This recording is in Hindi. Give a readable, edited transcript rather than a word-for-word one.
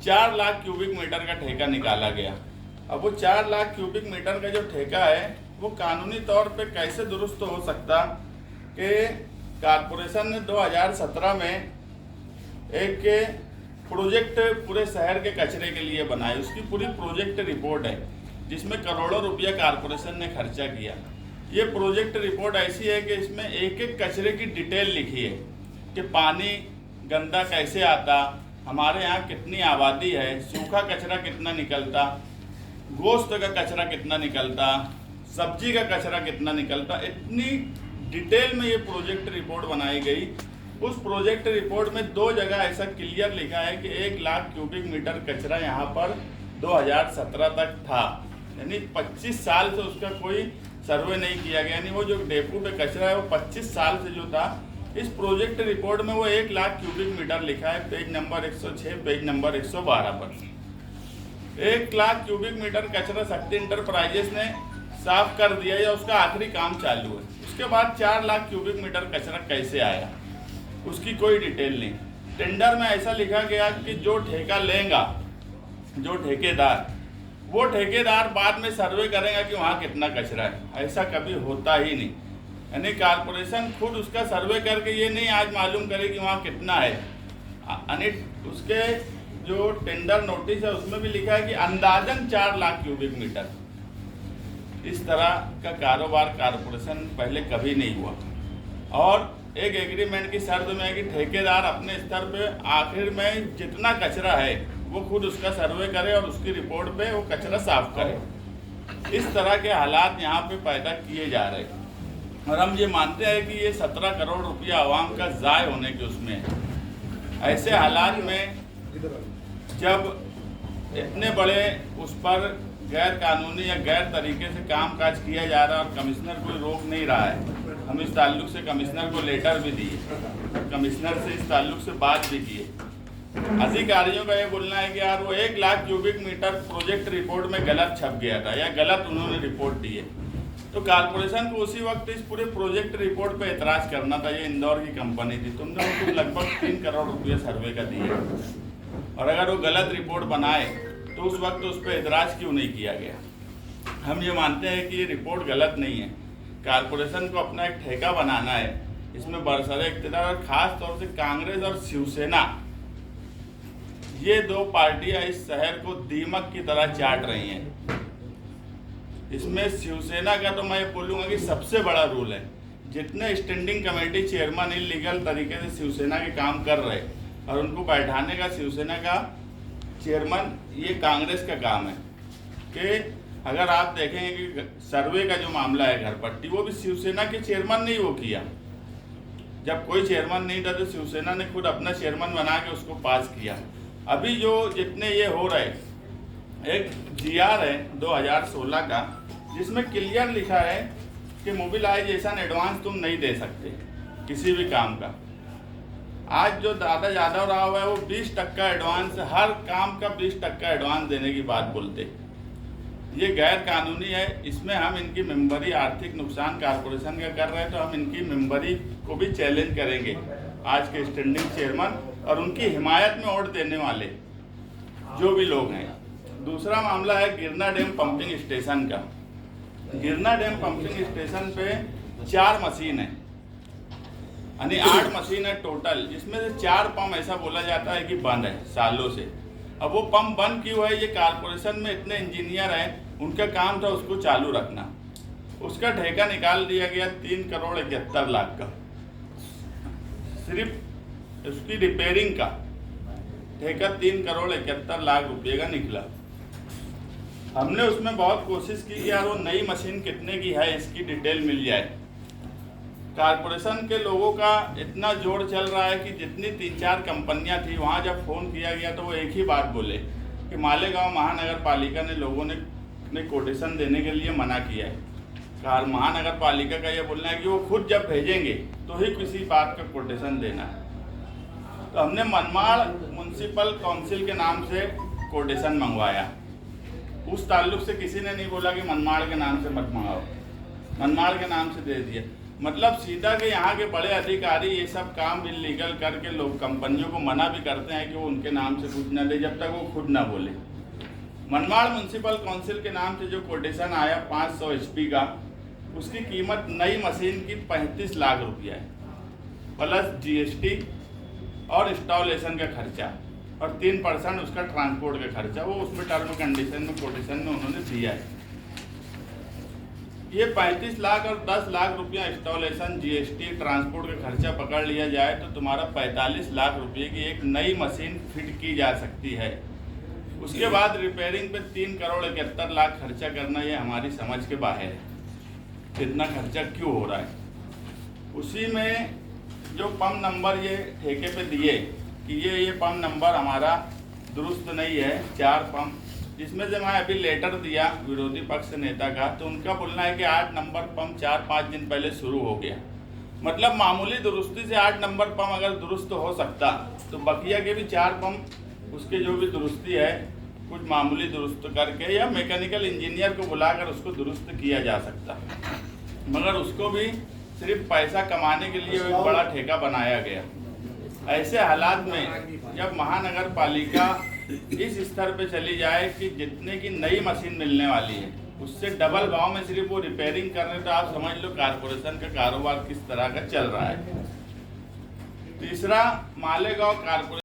4 लाख क्यूबिक मीटर का ठेका निकाला गया। अब वो 4 लाख क्यूबिक मीटर का जो ठेका है वो कानूनी तौर पे कैसे दुरुस्त हो सकता कि कारपोरेशन ने 2017 में एक प्रोजेक्ट पूरे शहर के कचरे के लिए बनाए। उसकी पूरी प्रोजेक्ट रिपोर्ट है जिसमें करोड़ों रुपया कारपोरेशन ने खर्चा किया। ये प्रोजेक्ट रिपोर्ट ऐसी है कि इसमें एक एक कचरे की डिटेल लिखी है कि पानी गंदा कैसे आता, हमारे यहाँ कितनी आबादी है, सूखा कचरा कितना निकलता, गोश्त का कचरा कितना निकलता, सब्जी का कचरा कितना निकलता। इतनी डिटेल में ये प्रोजेक्ट रिपोर्ट बनाई गई। उस प्रोजेक्ट रिपोर्ट में 2 जगह ऐसा क्लियर लिखा है कि 1 लाख क्यूबिक मीटर कचरा यहाँ पर 2017 तक था, यानी 25 साल से उसका कोई सर्वे नहीं किया गया। यानी वो जो डेपो पे कचरा है वो 25 साल से जो था, इस प्रोजेक्ट रिपोर्ट में वो 1 लाख क्यूबिक मीटर लिखा है, पेज नंबर 106, पेज नंबर 112 पर 1 लाख क्यूबिक मीटर कचरा शक्ति इंटरप्राइजेस ने साफ कर दिया या उसका आखिरी काम चालू है। उसके बाद 4 लाख क्यूबिक मीटर कचरा कैसे आया उसकी कोई डिटेल नहीं। टेंडर में ऐसा लिखा गया कि जो ठेका लेगा, जो ठेकेदार, वो ठेकेदार बाद में सर्वे करेगा कि वहाँ कितना कचरा है। ऐसा कभी होता ही नहीं। यानी कारपोरेशन खुद उसका सर्वे करके ये नहीं आज मालूम करे कि वहाँ कितना है। यानी उसके जो टेंडर नोटिस है उसमें भी लिखा है कि अंदाजन 4 लाख क्यूबिक मीटर। इस तरह का कारोबार कारपोरेशन पहले कभी नहीं हुआ। और एक एग्रीमेंट की शर्त में है कि ठेकेदार अपने स्तर पे आखिर में जितना कचरा है वो खुद उसका सर्वे करे और उसकी रिपोर्ट पे वो कचरा साफ करे। इस तरह के हालात यहाँ पे पैदा किए जा रहे हैं और हम ये मानते हैं कि ये 17 करोड़ रुपया आवाम का ज़ाय होने के उसमें है। ऐसे हालात में जब इतने बड़े उस पर गैर कानूनी या गैर तरीके से कामकाज किया जा रहा है और कमिश्नर कोई रोक नहीं रहा है, हम इस ताल्लुक से कमिश्नर को लेटर भी दिए, कमिश्नर से इस ताल्लुक से बात भी किए। अधिकारियों का ये बोलना है कि यार वो 1 lakh cubic metre project report में गलत छप गया था या गलत उन्होंने रिपोर्ट दी है। तो कारपोरेशन को उसी वक्त इस पूरे प्रोजेक्ट रिपोर्ट पे एतराज़ करना था। ये इंदौर की कंपनी थी, तुमने उनको लगभग 3 करोड़ रुपये सर्वे का दिए और अगर वो गलत रिपोर्ट बनाए तो उस वक्त उस पर एतराज़ क्यों नहीं किया गया। हम ये मानते हैं कि ये रिपोर्ट गलत नहीं है। कारपोरेशन को अपना एक ठेका बनाना है, इसमें बरसरे इक़्तिदार और ख़ास तौर से कांग्रेस और शिवसेना, ये 2 पार्टियां इस शहर को दीमक की तरह चाट रही हैं। इसमें शिवसेना का तो मैं बोलूँगा कि सबसे बड़ा रोल है। जितने स्टैंडिंग कमेटी चेयरमैन इलीगल तरीके से शिवसेना के काम कर रहे और उनको बैठाने का शिवसेना का चेयरमैन, ये कांग्रेस का काम है। कि अगर आप देखेंगे कि सर्वे का जो मामला है घर पट्टी, वो भी शिवसेना के चेयरमैन ने ही वो किया। जब कोई चेयरमैन नहीं था तो शिवसेना ने खुद अपना चेयरमैन बना के उसको पास किया। अभी जो जितने ये हो रहे, एक GR है 2016 का जिसमें क्लियर लिखा है कि मोबिलाइजेशन एडवांस तुम नहीं दे सकते किसी भी काम का। आज जो दादा यादव राव है वो 20% एडवांस, हर काम का 20% एडवांस देने की बात बोलते। ये गैर कानूनी है। इसमें हम इनकी मेंबरी आर्थिक नुकसान कारपोरेशन का कर रहे हैं तो हम इनकी मेंबरी को भी चैलेंज करेंगे आज के स्टैंडिंग चेयरमैन और उनकी हिमायत में वोट देने वाले जो भी लोग हैं। दूसरा मामला है गिरना डैम पंपिंग स्टेशन का। गिरना डैम पंपिंग स्टेशन पे 4 मशीन है, यानी 8 मशीन है टोटल, जिसमें से 4 पंप ऐसा बोला जाता है कि बंद है सालों से। अब वो पंप बंद क्यों है, ये कारपोरेशन में इतने इंजीनियर हैं, उनका काम था उसको चालू रखना। उसका ठेका निकाल दिया गया 3 करोड़ 71 लाख का, सिर्फ उसकी रिपेयरिंग का ठेका 3 करोड़ 71 लाख रुपये का निकला। हमने उसमें बहुत कोशिश की कि यार वो नई मशीन कितने की है इसकी डिटेल मिल जाए। कारपोरेशन के लोगों का इतना जोर चल रहा है कि जितनी 3-4 कंपनियां थी वहाँ जब फ़ोन किया गया तो वो एक ही बात बोले कि मालेगांव महानगर पालिका ने लोगों ने कोटेशन देने के लिए मना किया है। महानगर पालिका का ये बोलना है कि वो खुद जब भेजेंगे तो ही किसी बात का कोटेशन देना है। तो हमने मनमाड़ म्यूनसिपल काउंसिल के नाम से कोटेशन मंगवाया। उस ताल्लुक से किसी ने नहीं बोला कि मनमाड़ के नाम से मत मंगाओ, मनमाड़ के नाम से दे दिया। मतलब सीधा के यहाँ के बड़े अधिकारी ये सब काम इलीगल करके लोग कंपनियों को मना भी करते हैं कि वो उनके नाम से कुछ न ले जब तक वो खुद ना बोले। मनमाड़ म्यूनसिपल काउंसिल के नाम से जो कोटेशन आया 500 HP का, उसकी कीमत नई मशीन की 35 लाख रुपया है, प्लस GST और इंस्टॉलेशन का खर्चा और 3% उसका ट्रांसपोर्ट का खर्चा, वो उसमें टर्म कंडीशन में कोटेशन में उन्होंने दिया है। ये 35 लाख और 10 लाख रुपया इंस्टॉलेशन, GST, ट्रांसपोर्ट का खर्चा पकड़ लिया जाए तो तुम्हारा 45 लाख रुपये की एक नई मशीन फिट की जा सकती है। उसके बाद रिपेयरिंग पे 3 करोड़ 71 लाख खर्चा करना ये हमारी समझ के बाहर है। इतना खर्चा क्यों हो रहा है? उसी में जो पंप नंबर ये ठेके पे दिए कि ये पंप नंबर हमारा दुरुस्त नहीं है, 4 पंप, जिसमें से मैं अभी लेटर दिया विरोधी पक्ष नेता का, तो उनका बोलना है कि 8 नंबर पंप 4-5 दिन पहले शुरू हो गया। मतलब मामूली दुरुस्ती से 8 नंबर पंप अगर दुरुस्त हो सकता तो बकिया के भी 4 पंप उसके जो भी दुरुस्ती है कुछ मामूली दुरुस्त करके या मैकेनिकल इंजीनियर को बुलाकर उसको दुरुस्त किया जा सकता, मगर उसको भी सिर्फ पैसा कमाने के लिए एक बड़ा ठेका बनाया गया। ऐसे हालात में जब महानगर पालिका इस स्तर पे चली जाए कि जितने की नई मशीन मिलने वाली है उससे डबल भाव में सिर्फ वो रिपेयरिंग कर रहे, तो आप समझ लो कारपोरेशन का कारोबार किस तरह का चल रहा है। तीसरा, मालेगांव कारपोरेशन